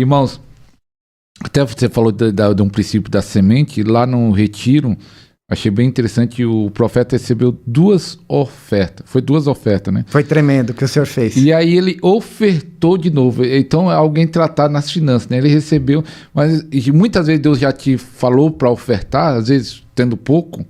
Irmãos, até você falou de um princípio da semente, lá no retiro, achei bem interessante, o profeta recebeu 2 ofertas. Foi 2 ofertas, né? Foi tremendo o que o senhor fez. E aí ele ofertou de novo. Então é alguém tratado nas finanças, né? Ele recebeu, mas muitas vezes Deus já te falou para ofertar, às vezes tendo pouco,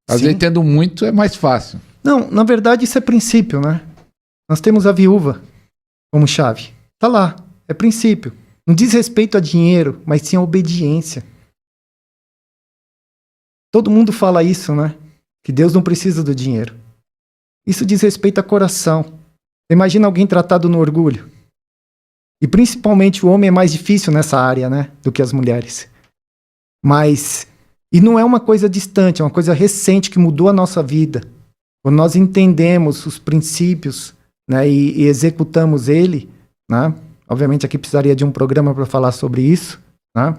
às vezes tendo muito é mais fácil. Não, na verdade isso é princípio, né? Nós temos a viúva como chave. Tá lá, é princípio. Não diz respeito a dinheiro, mas sim a obediência. Todo mundo fala isso, né? Que Deus não precisa do dinheiro. Isso diz respeito a coração. Imagina alguém tratado no orgulho. E principalmente o homem é mais difícil nessa área, né? Do que as mulheres. Mas... E não é uma coisa distante, é uma coisa recente que mudou a nossa vida. Quando nós entendemos os princípios, né, e executamos ele, né? Obviamente aqui precisaria de um programa para falar sobre isso, né?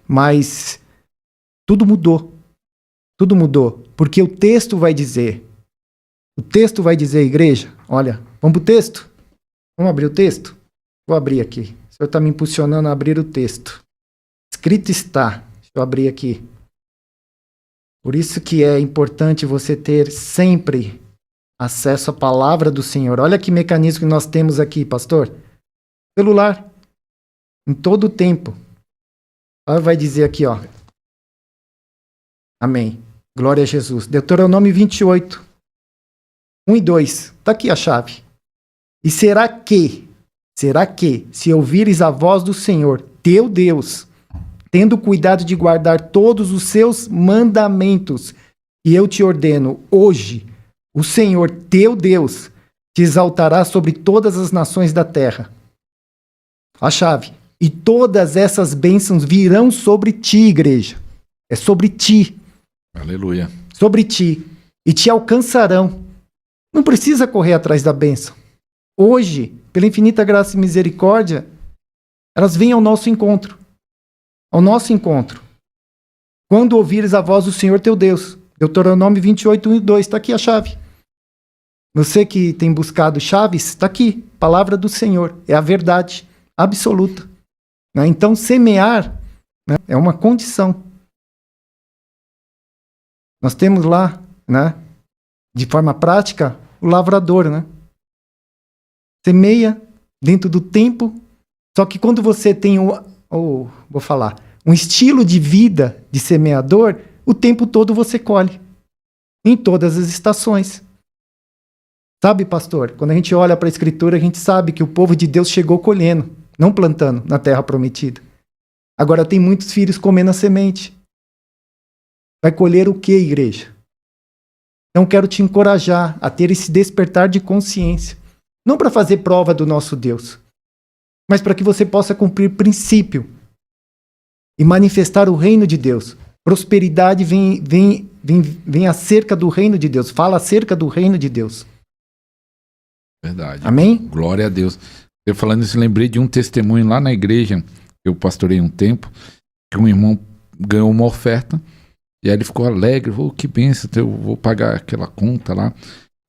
Mas tudo mudou. Tudo mudou, porque o texto vai dizer, igreja, olha, vamos pro texto? Vamos abrir o texto? Vou abrir aqui. O senhor está me impulsionando a abrir o texto. Escrito está. Deixa eu abrir aqui. Por isso que é importante você ter sempre acesso à palavra do Senhor. Olha que mecanismo que nós temos aqui, pastor. Celular. Em todo o tempo. Olha, vai dizer aqui, ó. Amém. Glória a Jesus. Deuteronômio 28, 1 e 2. Está aqui a chave. E será que, se ouvires a voz do Senhor, teu Deus, tendo cuidado de guardar todos os seus mandamentos, e eu te ordeno hoje, o Senhor, teu Deus, te exaltará sobre todas as nações da terra. A chave. E todas essas bênçãos virão sobre ti, igreja. É sobre ti. Aleluia. Sobre ti. E te alcançarão. Não precisa correr atrás da bênção. Hoje, pela infinita graça e misericórdia, elas vêm ao nosso encontro. Ao nosso encontro. Quando ouvires a voz do Senhor teu Deus. Deuteronômio 28, 1 e 2. Está aqui a chave. Você que tem buscado chaves, está aqui. Palavra do Senhor. É a verdade absoluta. Então, semear, né, é uma condição. Nós temos lá, né, de forma prática, o lavrador, né? Semeia dentro do tempo, só que quando você tem um estilo de vida de semeador, o tempo todo você colhe, em todas as estações. Sabe, pastor, quando a gente olha para a Escritura, a gente sabe que o povo de Deus chegou colhendo, não plantando na terra prometida. Agora tem muitos filhos comendo a semente. Vai colher o que, igreja? Então quero te encorajar a ter esse despertar de consciência. Não para fazer prova do nosso Deus, mas para que você possa cumprir princípio e manifestar o reino de Deus. Prosperidade vem acerca do reino de Deus. Fala acerca do reino de Deus. Verdade. Amém? Glória a Deus. Eu falando isso, lembrei de um testemunho lá na igreja, eu pastorei um tempo, que um irmão ganhou uma oferta, e aí ele ficou alegre, que bênção, eu vou pagar aquela conta lá.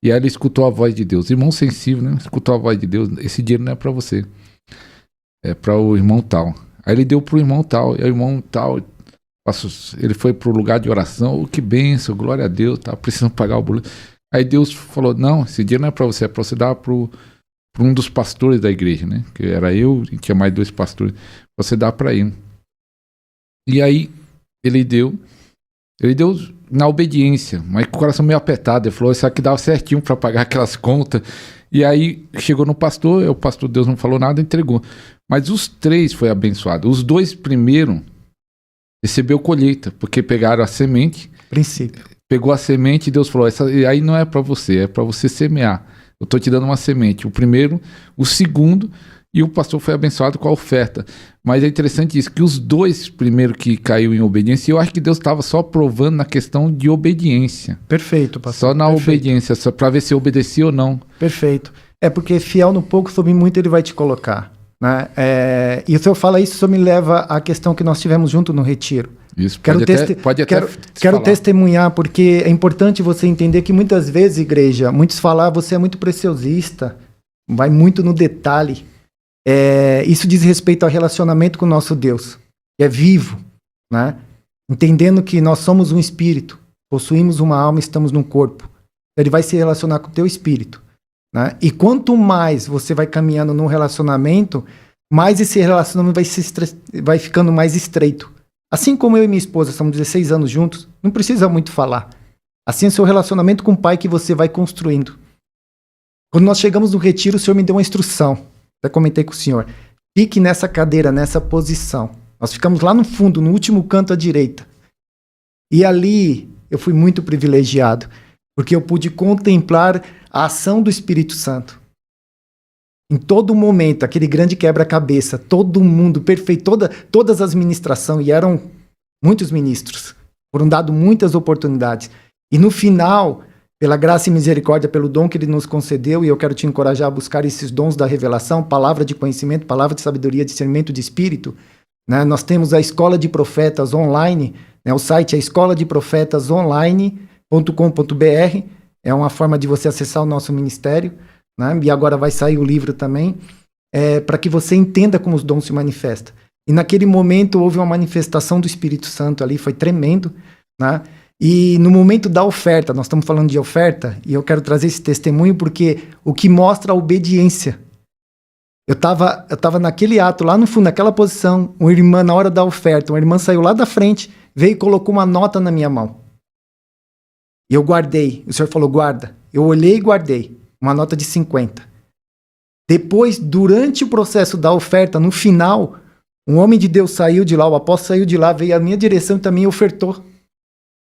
E aí ele escutou a voz de Deus. Irmão sensível, né? Escutou a voz de Deus. Esse dinheiro não é para você. É para o irmão tal. Aí ele deu para o irmão tal. E o irmão tal, ele foi para o lugar de oração. Que bênção, glória a Deus. Tá precisando pagar o boleto. Aí Deus falou, não, esse dinheiro não é para você. É para você dar para um dos pastores da igreja, né? Que era eu e tinha mais 2 pastores. Você dá para ele. E aí ele deu na obediência, mas com o coração meio apertado. Ele falou, isso aqui dava certinho para pagar aquelas contas. E aí chegou no pastor, o pastor, Deus não falou nada, entregou. Mas os 3 foi abençoado. Os 2 primeiros recebeu colheita, porque pegaram a semente. Princípio. Pegou a semente e Deus falou, e aí não é para você, é para você semear. Eu estou te dando uma semente. O primeiro, o segundo, e o pastor foi abençoado com a oferta. Mas é interessante isso, que os 2 primeiros que caiu em obediência, eu acho que Deus estava só provando na questão de obediência. Perfeito, pastor. Só na obediência, só para ver se obedecia ou não. Perfeito. É porque fiel no pouco, sobre muito ele vai te colocar. Né? E se eu falar isso, me leva à questão que nós tivemos junto no retiro. Isso, quero testemunhar, porque é importante você entender que muitas vezes, igreja, muitos falam, você é muito preciosista, vai muito no detalhe. Isso diz respeito ao relacionamento com o nosso Deus, que é vivo, né? Entendendo que nós somos um espírito, possuímos uma alma e estamos num corpo. Ele vai se relacionar com o teu espírito, né? E quanto mais você vai caminhando num relacionamento, mais esse relacionamento vai ficando mais estreito. Assim como eu e minha esposa, estamos 16 anos juntos, não precisa muito falar. Assim é o seu relacionamento com o Pai que você vai construindo. Quando nós chegamos no retiro, o Senhor me deu uma instrução. Até comentei com o Senhor. Fique nessa cadeira, nessa posição. Nós ficamos lá no fundo, no último canto à direita. E ali eu fui muito privilegiado, porque eu pude contemplar a ação do Espírito Santo. Em todo momento, aquele grande quebra-cabeça, todo mundo perfeito, todas as ministrações, e eram muitos ministros, foram dadas muitas oportunidades. E no final, pela graça e misericórdia, pelo dom que Ele nos concedeu, e eu quero te encorajar a buscar esses dons da revelação, palavra de conhecimento, palavra de sabedoria, discernimento de espírito, né? Nós temos a Escola de Profetas online, né? O site é escoladeprofetasonline.com.br, é uma forma de você acessar o nosso ministério, né? E agora vai sair o livro também, para que você entenda como os dons se manifestam. E naquele momento houve uma manifestação do Espírito Santo ali, foi tremendo, né? E no momento da oferta, nós estamos falando de oferta, e eu quero trazer esse testemunho porque o que mostra a obediência. Eu tava naquele ato, lá no fundo, naquela posição, uma irmã, na hora da oferta, uma irmã saiu lá da frente, veio e colocou uma nota na minha mão. E eu guardei. O Senhor falou, guarda. Eu olhei e guardei. Uma nota de 50. Depois, durante o processo da oferta, no final, um homem de Deus saiu de lá, o apóstolo saiu de lá, veio à minha direção e também ofertou.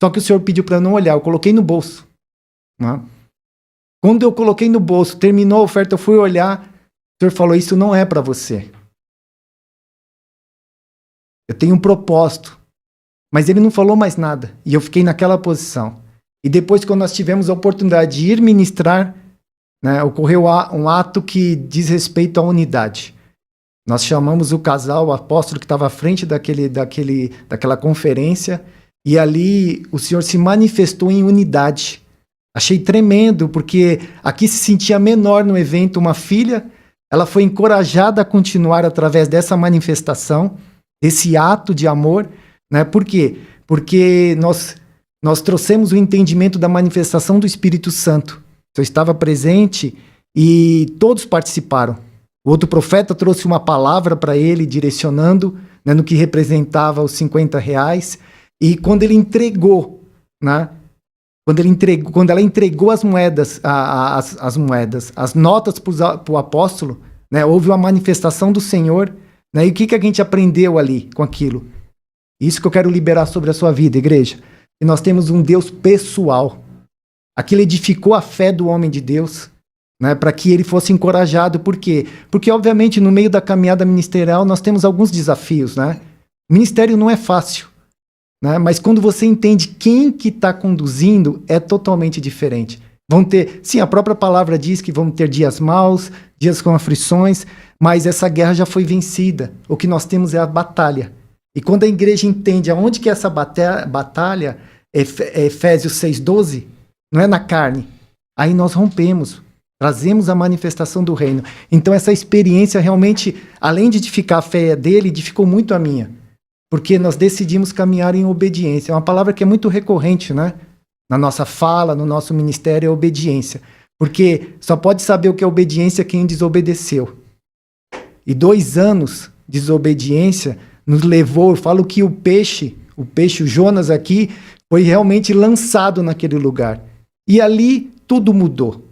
Só que o Senhor pediu para eu não olhar, eu coloquei no bolso. Né? Quando eu coloquei no bolso, terminou a oferta, eu fui olhar, o Senhor falou, isso não é para você. Eu tenho um propósito. Mas ele não falou mais nada. E eu fiquei naquela posição. E depois, quando nós tivemos a oportunidade de ir ministrar, né, ocorreu um ato que diz respeito à unidade. Nós chamamos o casal, o apóstolo que estava à frente daquela conferência, e ali o Senhor se manifestou em unidade. Achei tremendo, porque aqui se sentia menor no evento. Uma filha, ela foi encorajada a continuar através dessa manifestação, desse ato de amor. Né? Por quê? Porque nós trouxemos o entendimento da manifestação do Espírito Santo. Eu estava presente e todos participaram. O outro profeta trouxe uma palavra para ele, direcionando, né, no que representava os R$50. E quando ele entregou, né, quando ela entregou as moedas, as notas para o apóstolo, né, houve uma manifestação do Senhor. Né, e o que a gente aprendeu ali com aquilo? Isso que eu quero liberar sobre a sua vida, igreja. E nós temos um Deus pessoal. Aquilo edificou a fé do homem de Deus, né, para que ele fosse encorajado. Por quê? Porque, obviamente, no meio da caminhada ministerial, nós temos alguns desafios. Né? O ministério não é fácil, né? Mas quando você entende quem que está conduzindo, é totalmente diferente. Vão ter, sim, a própria palavra diz que vão ter dias maus, dias com aflições, mas essa guerra já foi vencida. O que nós temos é a batalha. E quando a igreja entende aonde que é essa batalha, Efésios 6:12, não é na carne. Aí nós rompemos, trazemos a manifestação do reino. Então essa experiência realmente, além de edificar a fé dele, edificou muito a minha. Porque nós decidimos caminhar em obediência. É uma palavra que é muito recorrente, né? Na nossa fala, no nosso ministério, é obediência. Porque só pode saber o que é obediência quem desobedeceu. E 2 anos de desobediência nos levou, eu falo que o peixe, o Jonas aqui, foi realmente lançado naquele lugar. E ali tudo mudou.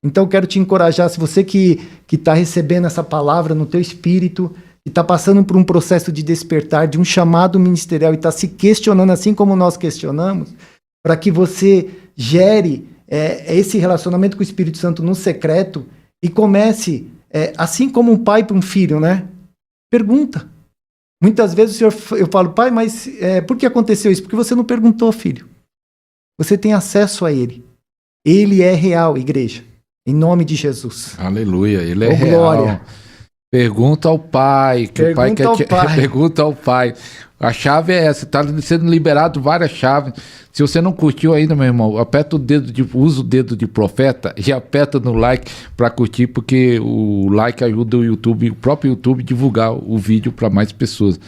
Então eu quero te encorajar, se você que está recebendo essa palavra no teu espírito, que está passando por um processo de despertar, de um chamado ministerial e está se questionando assim como nós questionamos, para que você gere esse relacionamento com o Espírito Santo no secreto e comece, assim como um pai para um filho, né? Pergunta. Muitas vezes eu falo, pai, mas por que aconteceu isso? Porque você não perguntou, filho. Você tem acesso a ele. Ele é real, igreja. Em nome de Jesus. Aleluia, ele é real. Glória. Pergunta ao pai, que pergunta o pai quer te... Pergunta ao pai. A chave é essa, tá sendo liberado várias chaves. Se você não curtiu ainda, meu irmão, aperta o dedo usa o dedo de profeta e aperta no like para curtir, porque o like ajuda o YouTube, o próprio YouTube, divulgar o vídeo para mais pessoas.